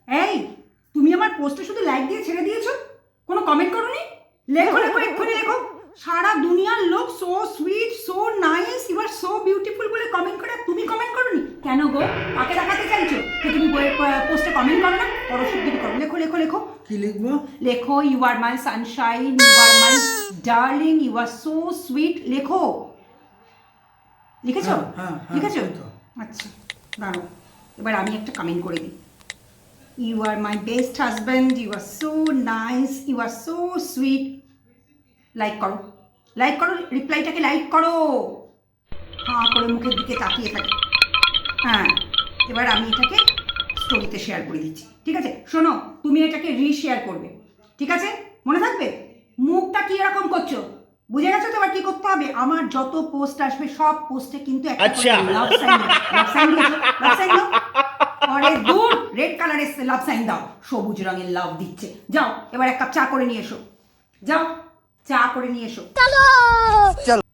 এই তুমি আমার পোস্টে শুধু লাইক দিয়ে ছেড়ে দিয়েছো, কোনো কমেন্ট করোনি? লেখো লেখো এক্ষুনি লেখো। সারা দুনিয়ার লোক so sweet so nice you are so beautiful বলে কমেন্ট করে, তুমি কমেন্ট করোনি কেন গো? কাকে দেখাতে চাইছো যে তুমি পোস্টে কমেন্ট করো না? করো, শিগগিরই করো, লেখো লেখো লেখো। কি লিখবো? লেখো you are my sunshine, you are my darling, you are so sweet. লেখো, লিখেছো? লিখেছো? আচ্ছা দাঁড়াও, এবার আমি একটা কমেন্ট করে দিই। You are my best husband, you are so nice, you are so sweet. Like করো, লাইক করো, রিপ্লাইটাকে লাইক করো। হাঁ করে মুখের দিকে তাকিয়ে থাকে। হ্যাঁ, এবার আমি এটাকে স্টোরিতে শেয়ার করে দিচ্ছি, ঠিক আছে? শোনো, তুমি এটাকে রিশেয়ার করবে, ঠিক আছে? মনে থাকবে? মুখটা কি এরকম করছো, বুঝে গেছো তো? এবার কি করতে হবে, আমার যত পোস্ট আসবে সব পোস্টে কিন্তু একটা লাভ সাইন, লাভ সাইন দিয়েছো, লাভ সাইন দাও। আরে দূর, রেড কালারের লাভ সাইন দাও, সবুজ রঙের লাভ দিচ্ছে। যাও এবার এক কাপ চা করে নিয়ে এসো, যাও চা করে নিয়ে এসো। চলো।